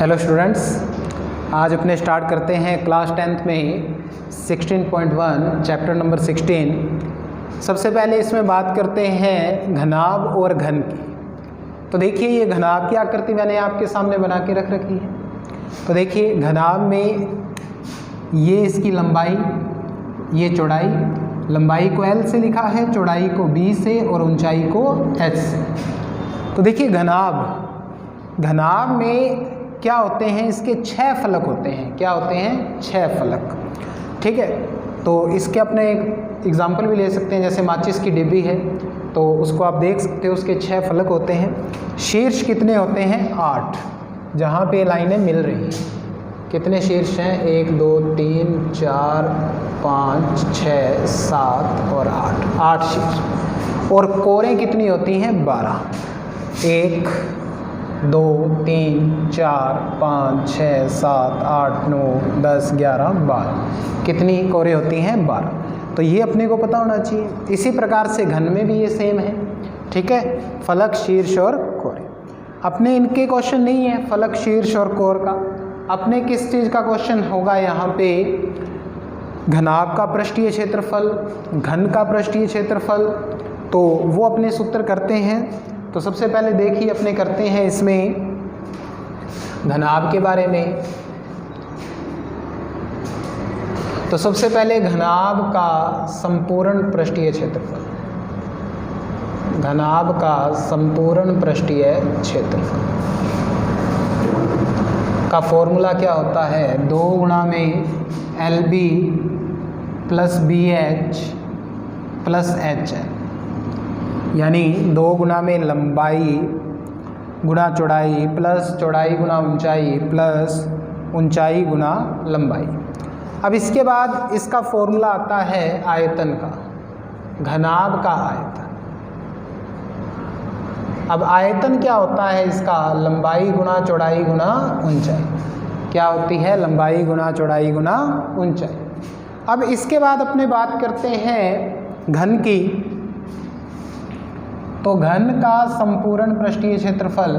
Hello students, आज अपने start करते हैं क्लास 10th में 16.1 चैप्टर नंबर 16। सबसे पहले इसमें बात करते हैं घनाभ और घन की। तो देखिए ये घनाभ की आकृति मैंने आपके सामने बना के रख रखी है। तो देखिए घनाभ में ये इसकी लंबाई, ये चौड़ाई, लंबाई को L से लिखा है, चौड़ाई को B से और ऊंचाई को H से। तो देखिए घनाभ में क्या होते हैं, इसके 6 फलक होते हैं। क्या होते हैं? 6 फलक। ठीक है, तो इसके अपने एक एग्जाम्पल भी ले सकते हैं। जैसे माचिस की डिब्बी है तो उसको आप देख सकते हो, उसके 6 फलक होते हैं। शीर्ष कितने होते हैं? 8, जहाँ पे लाइनें मिल रही हैं। कितने शीर्ष हैं? 1 2 3 4 5 6 7 और 8 शीर्ष। और कोरें कितनी होती हैं? 12। 1 2 3 4 5 6 7 8 9 10 11 12। कितनी कोरें होती हैं? 12। तो ये अपने को पता होना चाहिए। इसी प्रकार से घन में भी ये सेम है। ठीक है, फलक, शीर्ष और कोरें। अपने इनके क्वेश्चन नहीं है फलक, शीर्ष और कोर का। अपने किस चीज़ का क्वेश्चन होगा यहाँ पे? घनाभ का पृष्ठीय क्षेत्रफल, घन का पृष्ठीय क्षेत्रफल। तो वो अपने सूत्र करते हैं। तो सबसे पहले देखिए अपने करते हैं इसमें घनाभ के बारे में। तो सबसे पहले घनाभ का संपूर्ण पृष्ठीय क्षेत्रफल, घनाभ का संपूर्ण पृष्ठीय क्षेत्रफल का फॉर्मूला क्या होता है? 2 गुणा में LB plus BH plus HL, यानी 2 गुना में लंबाई गुणा चौड़ाई प्लस चौड़ाई गुणा ऊंचाई प्लस ऊंचाई गुणा लंबाई। अब इसके बाद इसका फॉर्मूला आता है आयतन का, घनाभ का आयतन। अब आयतन क्या होता है इसका? लंबाई गुणा चौड़ाई गुणा ऊंचाई। क्या होती है? लंबाई गुणा चौड़ाई गुणा ऊंचाई। अब इसके बाद अपने बात करते हैं घन की। तो घन का संपूर्ण पृष्ठीय क्षेत्रफल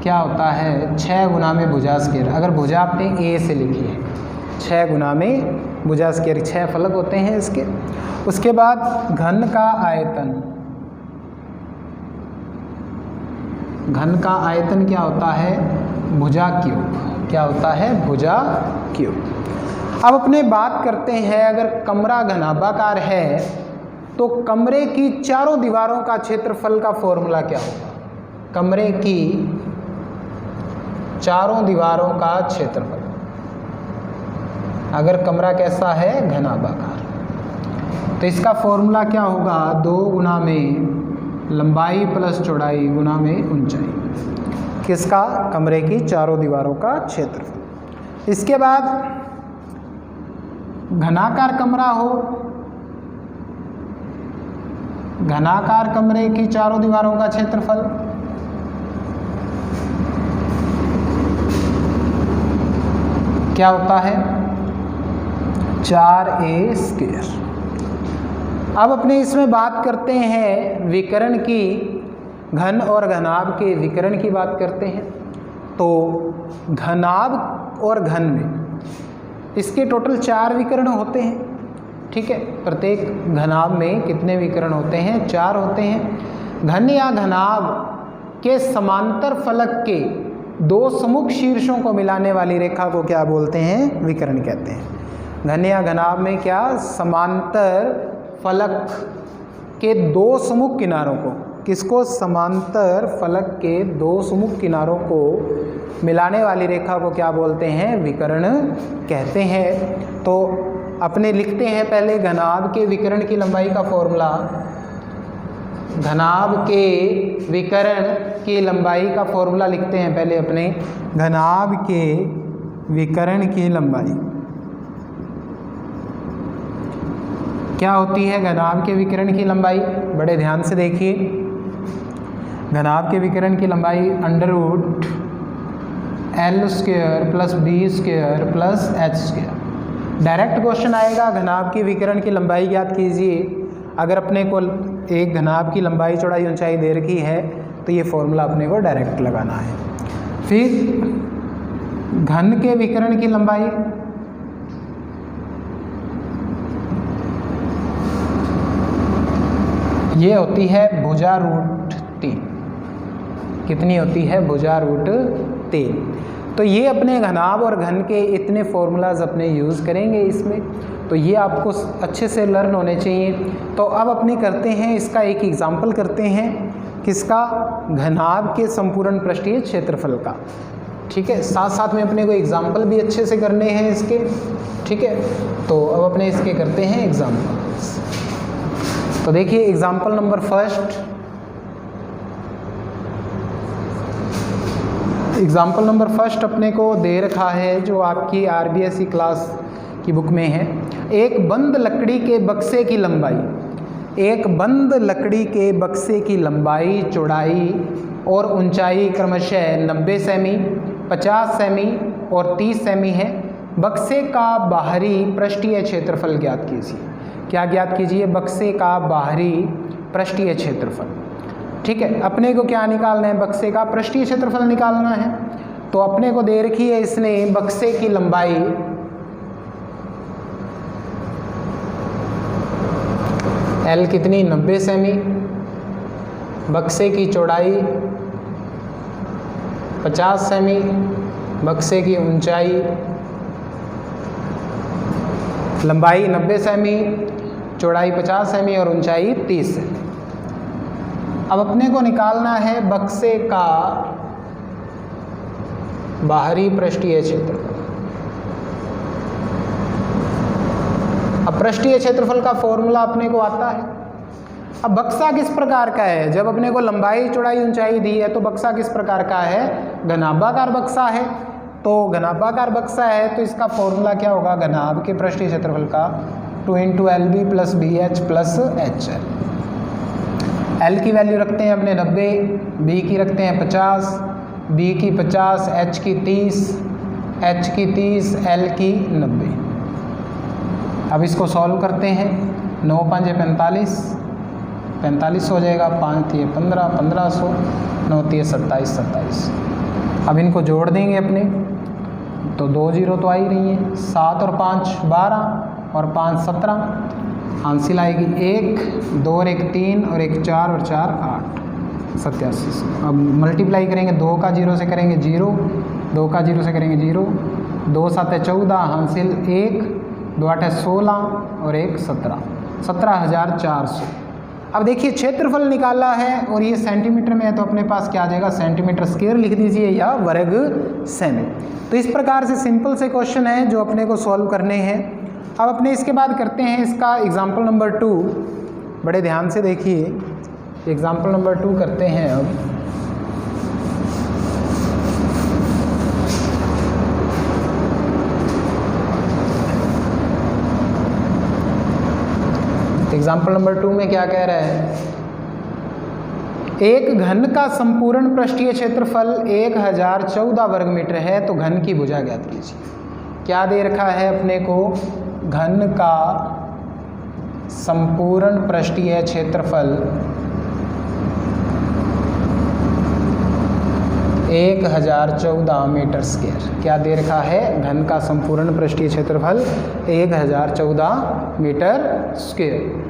क्या होता है? 6 गुना में भुजा स्क्वायर। अगर भुजा आपने A से लिखी है, 6 गुना में भुजा स्क्वायर, 6 फलक होते हैं इसके। उसके बाद घन का आयतन, घन का आयतन क्या होता है? भुजा क्यूब। क्या होता है? भुजा क्यूब। अब अपने बात करते हैं, अगर कमरा घनाभाकार है तो कमरे की चारों दीवारों का क्षेत्रफल का फॉर्मूला क्या होगा? कमरे की चारों दीवारों का क्षेत्रफल, अगर कमरा कैसा है? घनाभाकार, तो इसका फॉर्मूला क्या होगा? 2 गुना में लंबाई प्लस चौड़ाई गुना में ऊंचाई। किसका? कमरे की चारों दीवारों का क्षेत्रफल। इसके बाद घनाकार कमरा हो, घनाकार कमरे की चारों दीवारों का क्षेत्रफल क्या होता है? 4a²। अब अपने इसमें बात करते हैं विकर्ण की, घन और घनाभ के विकर्ण की बात करते हैं। तो घनाभ और घन में इसके टोटल 4 विकर्ण होते हैं। ठीक है, प्रत्येक घनाभ में कितने विकर्ण होते हैं? 4 होते हैं। घन या घनाभ के समांतर फलक के 2 सम्मुख शीर्षों को मिलाने वाली रेखा को क्या बोलते हैं? विकर्ण कहते हैं। घन या घनाभ में क्या? समांतर फलक के 2 सम्मुख किनारों को, किसको? समांतर फलक के 2 सम्मुख किनारों को मिलाने वाली रेखा को क्या बोलते हैं? विकर्ण कहते हैं। तो अपने लिखते हैं पहले घनाभ के विकर्ण की लंबाई का फॉर्मूला। घनाभ के विकर्ण की लंबाई का फॉर्मूला लिखते हैं पहले अपने। घनाभ के विकर्ण की लंबाई क्या होती है? घनाभ के विकर्ण की लंबाई, बड़े ध्यान से देखिए। घनाभ के विकर्ण की लंबाई √L² + B² + H²। Direct question आएगा घनाभ की विकिरण की लंबाई ज्ञात कीजिए। अगर अपने को एक घनाभ की लंबाई चौड़ाई ऊंचाई दे रखी है तो ये फॉर्मूला अपने को डायरेक्ट लगाना है। फिर घन के विकिरण की लंबाई, ये होती है भुजा रूट 3। कितनी होती है? भुजा रूट 3। तो ये अपने घनाभ और घन के इतने फॉर्मूलाज अपने यूज़ करेंगे इसमें, तो ये आपको अच्छे से लर्न होने चाहिए। तो अब अपने करते हैं इसका एक एग्जाम्पल करते हैं, किसका? घनाभ के संपूर्ण पृष्ठीय क्षेत्रफल का। ठीक है, साथ साथ में अपने को एग्जाम्पल भी अच्छे से करने हैं इसके। ठीक है, तो अब अपने इसके करते हैं एग्जाम्पल्स। तो देखिए example number first, example number first अपने को दे रखा है जो आपकी आरबीएसई क्लास की बुक में है। एक बंद लकड़ी के बक्से की लंबाई, एक बंद लकड़ी के बक्से की लंबाई, चौड़ाई और ऊंचाई क्रमशः 90 सेमी, 50 सेमी और 30 सेमी है। बक्से का बाहरी पृष्ठीय क्षेत्रफल ज्ञात कीजिए। क्या ज्ञात कीजिए? बक्से का बाहरी पृष्ठीय क्षेत्रफल। ठीक है, अपने को क्या निकालना है? बक्से का पृष्ठीय क्षेत्रफल निकालना है। तो अपने को दे रखी है इसने बक्से की लंबाई L कितनी? 90 सेमी, बक्से की चौड़ाई 50 सेमी, बक्से की ऊंचाई, लंबाई 90 सेमी, चौड़ाई 50 सेमी और ऊंचाई 30 सेमी। अब अपने को निकालना है बक्से का बाहरी पृष्ठीय क्षेत्रफल। अब पृष्ठीय क्षेत्रफल का फॉर्मूला अपने को आता है। अब बक्सा किस प्रकार का है? जब अपने को लंबाई चौड़ाई ऊंचाई दी है तो बक्सा किस प्रकार का है? घनाभाकार बक्सा है। तो घनाभाकार बक्सा है तो इसका फॉर्मूला क्या होगा? घनाभ के पृष्ठीय क्षेत्रफल का 2 × LB + BH + HL। L की वैल्यू रखते हैं अपने 90, B की रखते हैं 50, B की 50, H की 30, H की 30, L की 90। अब इसको सॉल्व करते हैं। 9 × 5 = 45, 45 हो जाएगा, 5 × 3 = 15, 1500, 9 × 3 = 27, 27। अब इनको जोड़ देंगे अपने, तो 2 0 तो आ ही रही है। 7 और 5 12 और 5 17, हासिल आएगी 1, 2 और 1 3 और 1 4 और 4 8, 87। अब मल्टीप्लाई करेंगे, 2 का 0 से करेंगे 0, 2 का 0 से करेंगे 0, 2 7 है 14, हासिल 1, 2 8 है 16 और 1 17, 17,400। अब देखिए क्षेत्रफल निकाला है और ये सेंटीमीटर में है तो अपने पास क्या आ जाएगा? सेंटीमीटर स्क्वायर लिख दीजिए या वर्ग सेमी। तो इस प्रकार से सिंपल से क्वेश्चन है जो अपने को सॉल्व करने हैं। अब अपने इसके बाद करते हैं इसका एग्जाम्पल नंबर 2। बड़े ध्यान से देखिए, एग्जाम्पल नंबर 2 करते हैं। अब एग्जाम्पल नंबर 2 में क्या कह रहा है? एक घन का संपूर्ण पृष्ठीय क्षेत्रफल 1014 वर्ग मीटर है, तो घन की भुजा ज्ञात कीजिए। क्या दे रखा है अपने को? घन का संपूर्ण पृष्ठीय क्षेत्रफल 1014 मीटर स्क्वायर। क्या दे रखा है? घन का संपूर्ण पृष्ठीय क्षेत्रफल 1014 मीटर स्क्वायर।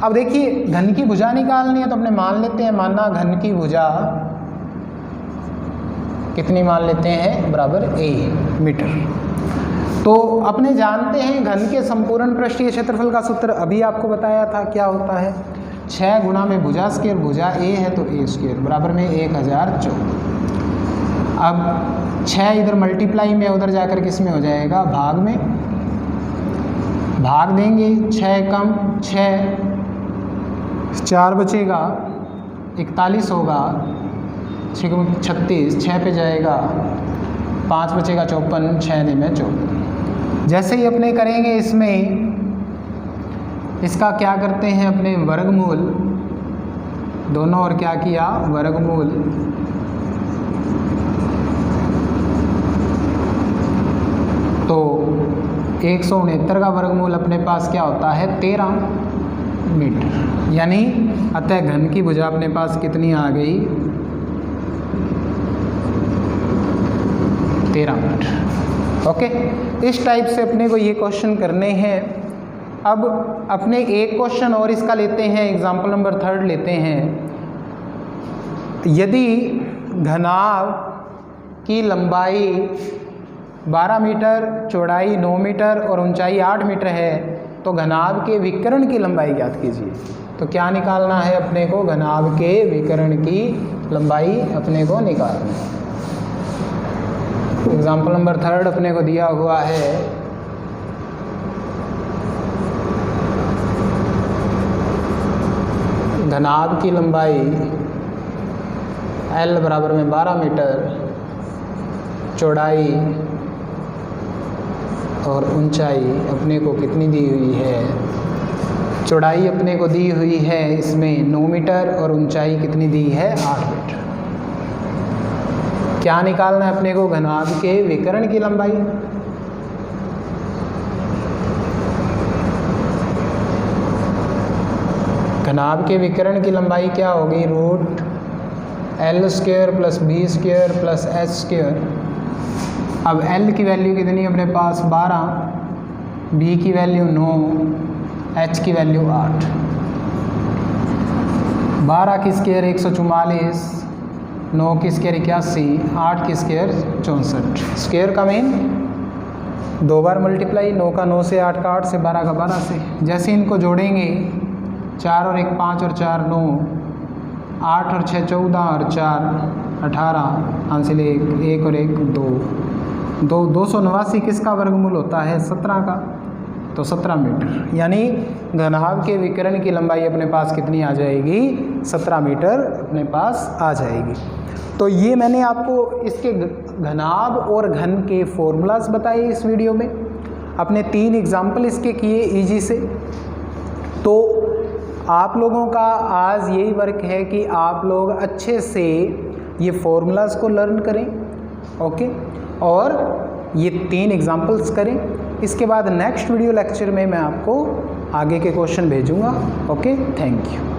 अब देखिए घन की भुजा निकालनी है तो अपने मान लेते हैं, माना घन की भुजा कितनी मान लेते हैं? बराबर A मीटर। तो अपने जानते हैं घन के संपूर्ण पृष्ठीय क्षेत्रफल का सूत्र अभी आपको बताया था, क्या होता है? 6 गुणा में भुजा स्क्वायर, भुजा A है तो A स्क्वायर बराबर में 1014। अब 6 इधर मल्टीप्लाई में, उधर जाकर किस में हो जाएगा? भाग में। भाग देंगे, 6 कम 6, 4 बचेगा, 41 होगा, 36, 6 पे जाएगा, 5 बचेगा 54, 6 नहीं में 54। जैसे ही अपने करेंगे इसमें, इसका क्या करते हैं अपने? वर्गमूल, दोनों और क्या किया? वर्गमूल। तो 169 का वर्गमूल अपने पास क्या होता है 13 मीटर, यानी अतः घन की भुजा अपने पास कितनी आ गई 13 मीटर। ओके, इस टाइप से अपने को ये क्वेश्चन करने हैं। अब अपने एक क्वेश्चन और इसका लेते हैं, एग्जाम्पल नंबर 3 लेते हैं। यदि घनाभ की लंबाई 12 मीटर, चौड़ाई 9 मीटर और ऊंचाई 8 मीटर है तो घनाभ के विकर्ण की लंबाई ज्ञात कीजिए। तो क्या निकालना है अपने को, घनाभ के विकर्ण की लंबाई अपने को निकालनी है। एग्जाम्पल नंबर 3 अपने को दिया हुआ है, घनाभ की लंबाई L बराबर में 12 मीटर, चौड़ाई और ऊंचाई अपने को कितनी दी हुई है, चौड़ाई अपने को दी हुई है इसमें 9 मीटर और ऊंचाई कितनी दी है 8 मीटर। क्या निकालना है अपने को, घनाभ के विकर्ण की लंबाई। घनाभ के विकर्ण की लंबाई क्या होगी, root L² plus B² plus H²। अब L की वैल्यू कितनी अपने पास 12, B की वैल्यू 9, H की वैल्यू 8। 12 की स्क्वायर 144, 9 की स्क्वायर 81, 8 की स्क्वायर 64। स्क्वायर का मीन 2 बार मल्टीप्लाई, 9 का 9 से, 8 का 8 से, 12 का 12 से। जैसे इनको जोड़ेंगे 4 और 1 5 और 4 9, 8 और 6 14 और 4 18, हासिल 1 और 1 2, 289 किसका वर्गमूल होता है 17 का, तो 17 मीटर। यानी घनाभ के विकर्ण की लंबाई अपने पास कितनी आ जाएगी 17 मीटर अपने पास आ जाएगी। तो ये मैंने आपको इसके घनाभ और घन के फॉर्मूलाज बताए इस वीडियो में। अपने 3 एग्जाम्पल इसके किए इजी से। तो आप लोगों का आज यही वर्क है कि आप लोग अच्छे से ये फॉर्मूलाज को लर्न करें, ओके, और ये 3 एग्जाम्पल्स करें। इसके बाद नेक्स्ट वीडियो लेक्चर में मैं आपको आगे के क्वेश्चन भेजूंगा। Okay, thank you.